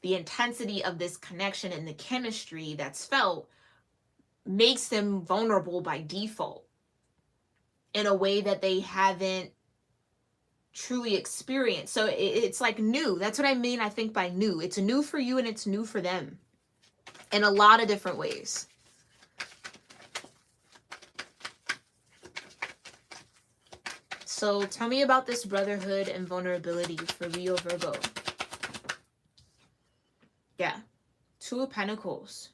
the intensity of this connection and the chemistry that's felt makes them vulnerable by default in a way that they haven't truly experienced. So it's like new. That's what I mean, I think, by new. It's new for you and it's new for them in a lot of different ways. So tell me about this brotherhood and vulnerability for Leo Virgo. Yeah. Two of Pentacles.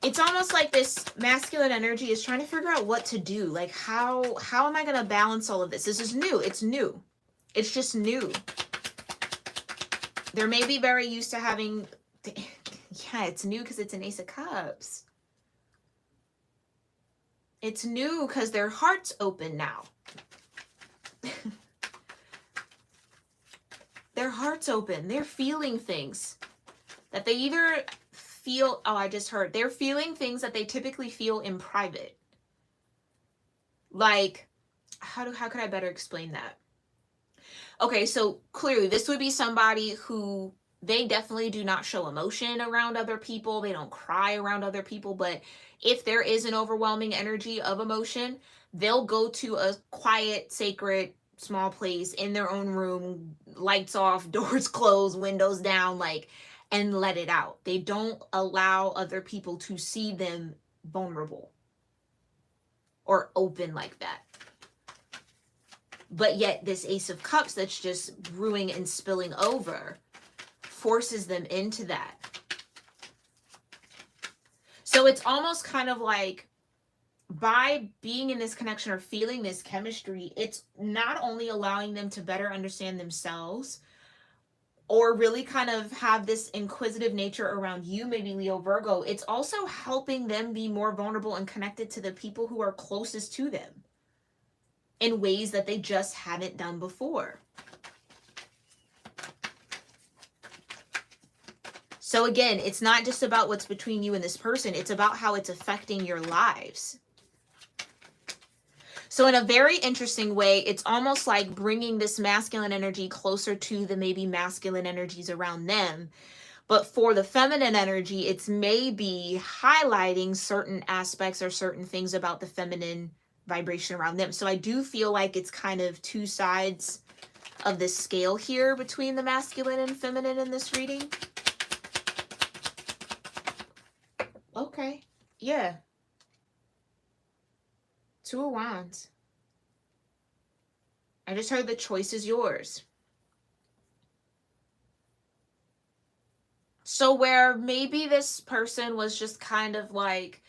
It's almost like this masculine energy is trying to figure out what to do. Like how am I going to balance all of this? This is new. It's new. It's just new. They're maybe very used to having, yeah, it's new because it's an Ace of Cups. It's new because their heart's open now. Their heart's open. They're feeling things that they either feel, oh, I just heard, they're feeling things that they typically feel in private. Like, how could I better explain that? Okay, so clearly this would be somebody who they definitely do not show emotion around other people. They don't cry around other people. But if there is an overwhelming energy of emotion, they'll go to a quiet, sacred, small place in their own room, lights off, doors closed, windows down, like, and let it out. They don't allow other people to see them vulnerable or open like that. But yet this Ace of Cups that's just brewing and spilling over forces them into that. So it's almost kind of like by being in this connection or feeling this chemistry, it's not only allowing them to better understand themselves or really kind of have this inquisitive nature around you, maybe Leo Virgo, it's also helping them be more vulnerable and connected to the people who are closest to them in ways that they just haven't done before. So again, it's not just about what's between you and this person. It's about how it's affecting your lives. So in a very interesting way, it's almost like bringing this masculine energy closer to the maybe masculine energies around them. But for the feminine energy, it's maybe highlighting certain aspects or certain things about the feminine vibration around them. So I do feel like it's kind of two sides of the scale here between the masculine and feminine in this reading. Okay. Yeah. Two of Wands. I just heard the choice is yours. So where maybe this person was just kind of like,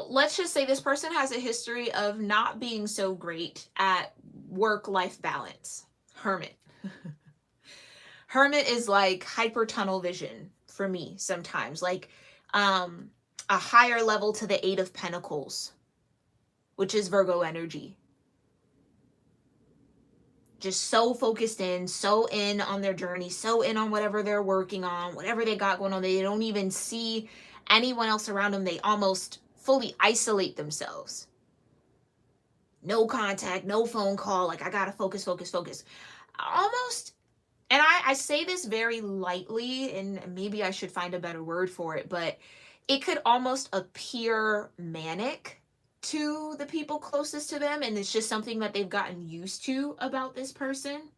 let's just say this person has a history of not being so great at work-life balance. Hermit. Hermit is like hyper tunnel vision for me sometimes. Like a higher level to the Eight of Pentacles, which is Virgo energy. Just so focused in, so in on their journey, so in on whatever they're working on, whatever they got going on. They don't even see anyone else around them. They almost fully isolate themselves. No contact, no phone call. Like, I gotta focus, focus, focus. Almost, and I say this very lightly, and maybe I should find a better word for it, but it could almost appear manic to the people closest to them, and it's just something that they've gotten used to about this person.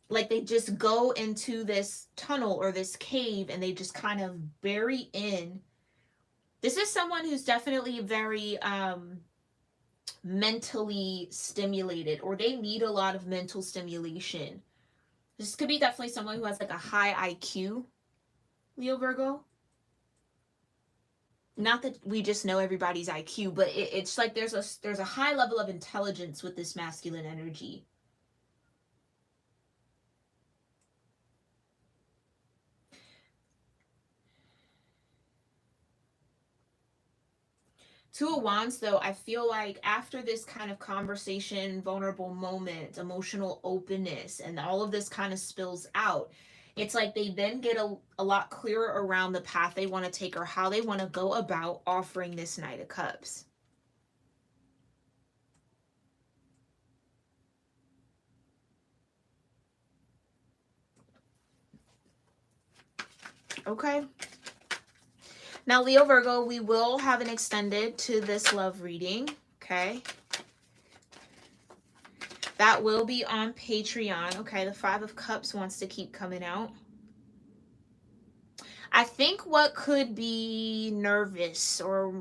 Like, they just go into this tunnel or this cave and they just kind of bury in. This is someone who's definitely very mentally stimulated, or they need a lot of mental stimulation. This could be definitely someone who has like a high IQ, Leo Virgo. Not that we just know everybody's IQ, but it's like there's a high level of intelligence with this masculine energy. Two of Wands, though, I feel like after this kind of conversation, vulnerable moment, emotional openness, and all of this kind of spills out, it's like they then get a lot clearer around the path they want to take or how they want to go about offering this Knight of Cups. Okay. Now, Leo Virgo, we will have an extended to this love reading, okay? That will be on Patreon, okay? The Five of Cups wants to keep coming out. I think what could be nervous or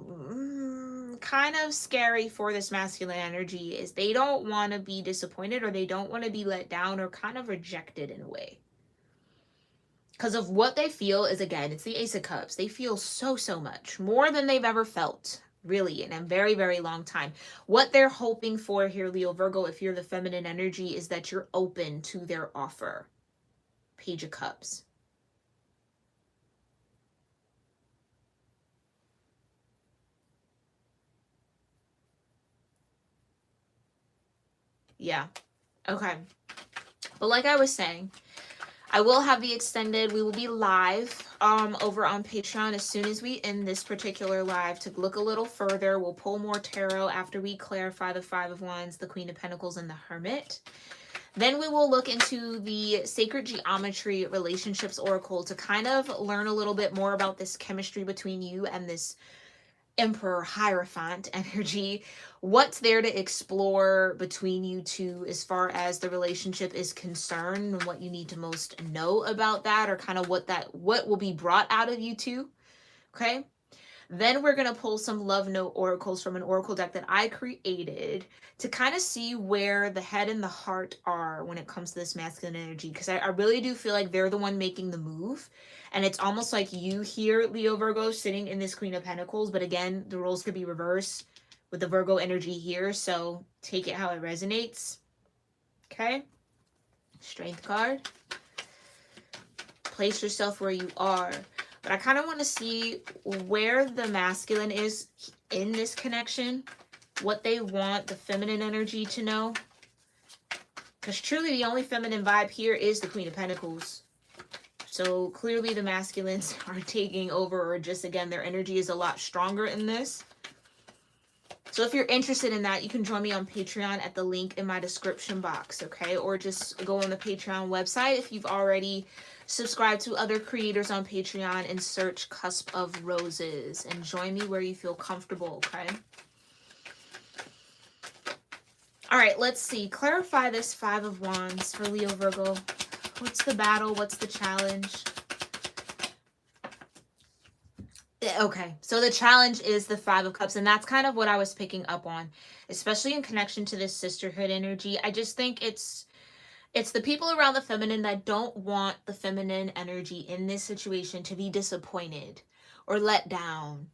kind of scary for this masculine energy is they don't want to be disappointed, or they don't want to be let down or kind of rejected in a way. Because of what they feel is, again, it's the Ace of Cups. They feel so much more than they've ever felt, really, in a very, very long time. What they're hoping for here, Leo Virgo, if you're the feminine energy, is that you're open to their offer. Page of Cups. Yeah. Okay. But like I was saying, I will have the extended. We will be live over on Patreon as soon as we end this particular live to look a little further. We'll pull more tarot after we clarify the Five of Wands, the Queen of Pentacles, and the Hermit. Then we will look into the Sacred Geometry Relationships Oracle to kind of learn a little bit more about this chemistry between you and this Emperor Hierophant energy. What's there to explore between you two as far as the relationship is concerned, and what you need to most know about that, or kind of what will be brought out of you two. Okay. Then we're going to pull some love note oracles from an oracle deck that I created to kind of see where the head and the heart are when it comes to this masculine energy. Because I really do feel like they're the one making the move. And it's almost like you here, Leo Virgo, sitting in this Queen of Pentacles. But again, the roles could be reversed with the Virgo energy here. So take it how it resonates. Okay. Strength card. Place yourself where you are. But I kind of want to see where the masculine is in this connection, what they want the feminine energy to know. Because truly the only feminine vibe here is the Queen of Pentacles. So clearly the masculines are taking over, or just, again, their energy is a lot stronger in this. So if you're interested in that, you can join me on Patreon at the link in my description box, okay? Or just go on the Patreon website if you've already subscribed to other creators on Patreon and search Cusp of Roses. And join me where you feel comfortable, okay? All right, let's see. Clarify this Five of Wands for Leo Virgo. What's the battle? What's the challenge? Okay, so the challenge is the Five of Cups, and that's kind of what I was picking up on, especially in connection to this sisterhood energy. I just think it's the people around the feminine that don't want the feminine energy in this situation to be disappointed or let down.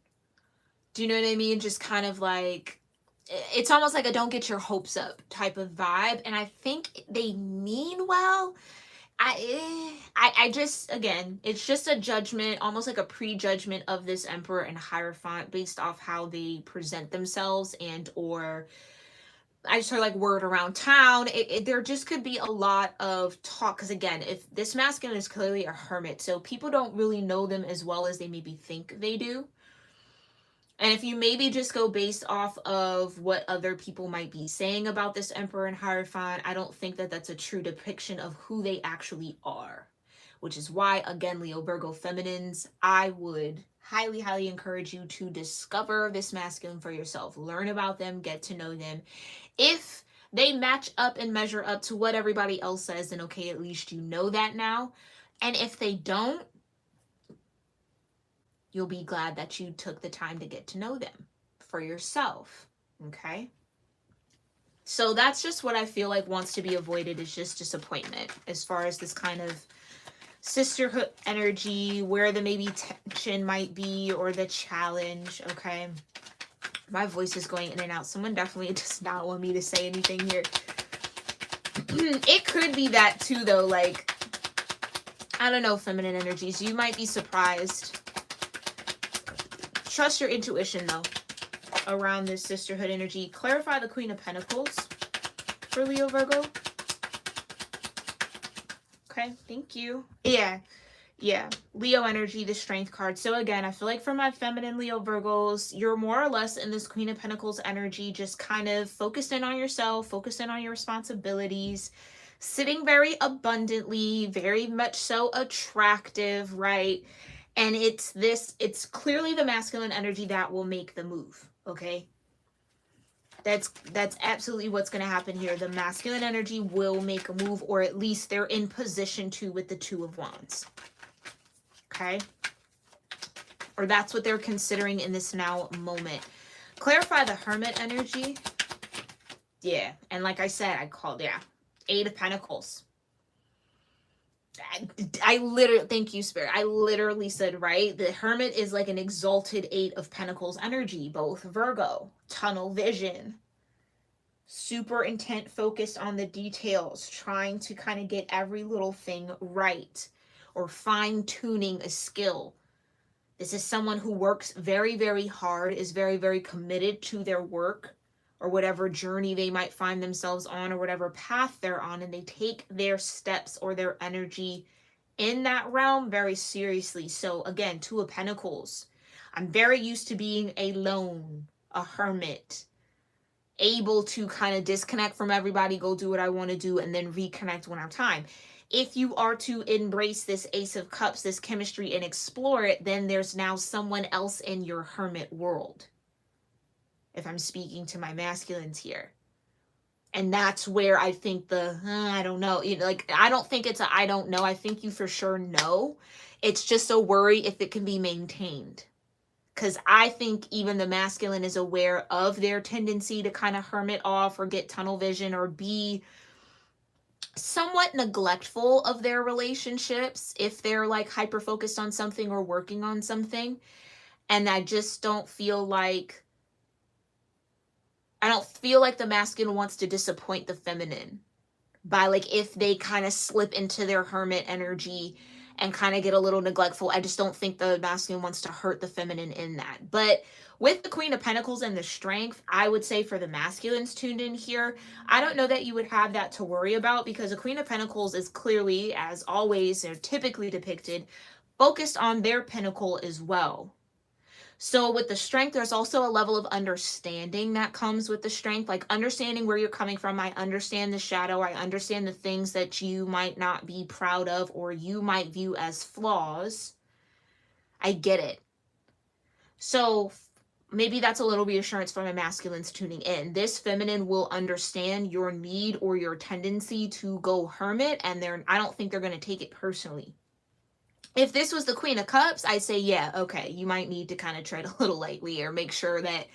Do you know what I mean? Just kind of like, it's almost like a don't get your hopes up type of vibe, and I think they mean well. I just, again, it's just a judgment, almost like a prejudgment of this Emperor and Hierophant based off how they present themselves, and or I just heard like word around town. There just could be a lot of talk, because again, if this masculine is clearly a hermit, so people don't really know them as well as they maybe think they do. And if you maybe just go based off of what other people might be saying about this Emperor and Hierophant, I don't think that that's a true depiction of who they actually are. Which is why, again, Leo Virgo feminines, I would highly, highly encourage you to discover this masculine for yourself. Learn about them, get to know them. If they match up and measure up to what everybody else says, then okay, at least you know that now. And if they don't, you'll be glad that you took the time to get to know them for yourself, okay? So that's just what I feel like wants to be avoided, is just disappointment as far as this kind of sisterhood energy, where the maybe tension might be, or the challenge, okay? My voice is going in and out. Someone definitely does not want me to say anything here. It could be that too, though, like, I don't know, feminine energies. You might be surprised. Trust your intuition, though, around this sisterhood energy. Clarify the Queen of Pentacles for Leo Virgo. Okay, thank you. Yeah, Leo energy, the Strength card. So again, I feel like for my feminine Leo Virgos, you're more or less in this Queen of Pentacles energy, just kind of focused in on yourself, focused in on your responsibilities, sitting very abundantly, very much so attractive, right? And it's clearly the masculine energy that will make the move, okay? That's absolutely what's going to happen here. The masculine energy will make a move, or at least they're in position to, with the Two of Wands, okay? Or that's what they're considering in this now moment. Clarify the Hermit energy. Yeah, and like I said, I called, yeah, Eight of Pentacles. I literally, thank you, Spirit. I literally said, right? The Hermit is like an exalted Eight of Pentacles energy, both Virgo, tunnel vision, super intent, focused on the details, trying to kind of get every little thing right, or fine-tuning a skill. This is someone who works very, very hard, is very, very committed to their work, or whatever journey they might find themselves on, or whatever path they're on, and they take their steps or their energy in that realm very seriously. So again, Two of Pentacles. I'm very used to being alone, a hermit, able to kind of disconnect from everybody, go do what I want to do, and then reconnect when I have time. If you are to embrace this Ace of Cups, this chemistry, and explore it, then there's now someone else in your hermit world, if I'm speaking to my masculines here. And that's where I think the, I don't know, you know, like, I don't think it's a, I don't know. I think you for sure know. It's just a worry if it can be maintained. Because I think even the masculine is aware of their tendency to kind of hermit off, or get tunnel vision, or be somewhat neglectful of their relationships if they're like hyper focused on something or working on something. And I just don't feel like, the masculine wants to disappoint the feminine by, like, if they kind of slip into their hermit energy and kind of get a little neglectful. I just don't think the masculine wants to hurt the feminine in that. But with the Queen of Pentacles and the strength, I would say for the masculines tuned in here, I don't know that you would have that to worry about, because the Queen of Pentacles is clearly, as always, they're typically depicted, focused on their pinnacle as well. So with the strength, there's also a level of understanding that comes with the strength, like understanding where you're coming from. I understand the shadow. I understand the things that you might not be proud of or you might view as flaws. I get it. So maybe that's a little reassurance from a masculine's tuning in. This feminine will understand your need or your tendency to go hermit, and I don't think they're going to take it personally. If this was the Queen of Cups, I'd say, yeah, okay, you might need to kind of tread a little lightly or make sure that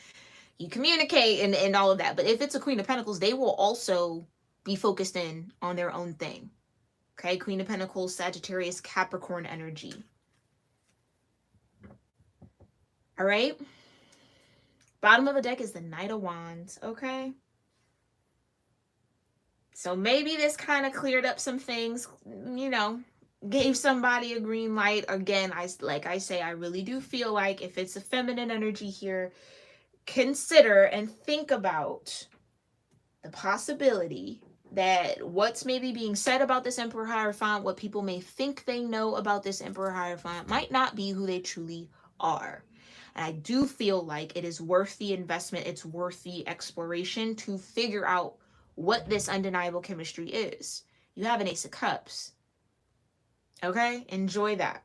you communicate and all of that. But if it's a Queen of Pentacles, they will also be focused in on their own thing. Okay, Queen of Pentacles, Sagittarius, Capricorn energy. All right. Bottom of the deck is the Knight of Wands, okay? So maybe this kind of cleared up some things, you know, gave somebody a green light. Again, like I say, I really do feel like if it's a feminine energy here, consider and think about the possibility that what's maybe being said about this Emperor Hierophant, what people may think they know about this Emperor Hierophant, might not be who they truly are. And I do feel like it is worth the investment. It's worth the exploration to figure out what this undeniable chemistry is. You have an Ace of Cups. Okay? Enjoy that.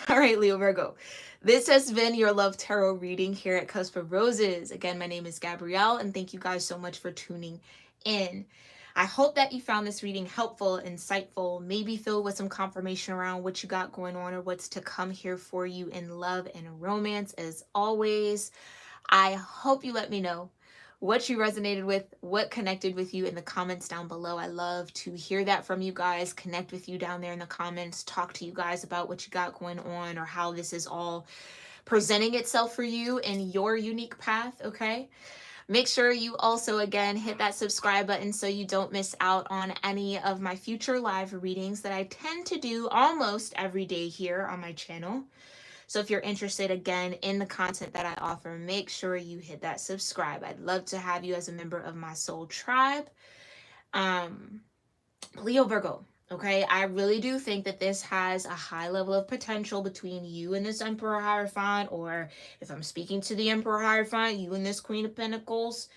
All right, Leo Virgo. This has been your love tarot reading here at Cusp of Roses. Again, my name is Gabrielle, and thank you guys so much for tuning in. I hope that you found this reading helpful, insightful, maybe filled with some confirmation around what you got going on or what's to come here for you in love and romance. As always, I hope you let me know what you resonated with, what connected with you in the comments down below. I love to hear that from you guys, connect with you down there in the comments, talk to you guys about what you got going on or how this is all presenting itself for you in your unique path, okay? Make sure you also, again, hit that subscribe button so you don't miss out on any of my future live readings that I tend to do almost every day here on my channel. So if you're interested, again, in the content that I offer, make sure you hit that subscribe. I'd love to have you as a member of my soul tribe. Leo Virgo, okay? I really do think that this has a high level of potential between you and this Emperor Hierophant, or if I'm speaking to the Emperor Hierophant, you and this Queen of Pentacles.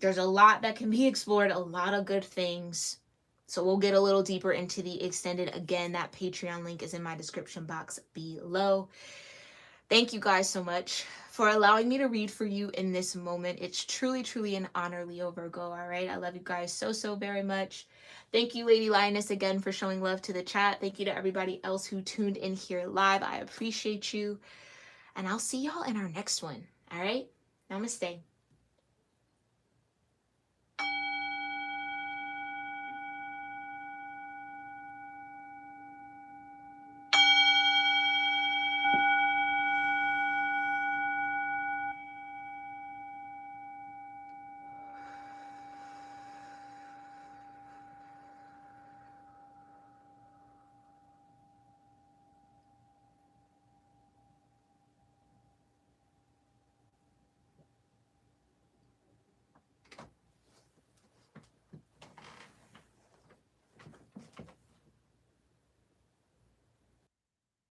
There's a lot that can be explored, a lot of good things. So we'll get a little deeper into the extended. Again, that Patreon link is in my description box below. Thank you guys so much for allowing me to read for you in this moment. It's truly, truly an honor, Leo Virgo, all right? I love you guys so, so very much. Thank you, Lady Lioness, again, for showing love to the chat. Thank you to everybody else who tuned in here live. I appreciate you. And I'll see y'all in our next one, all right? Namaste.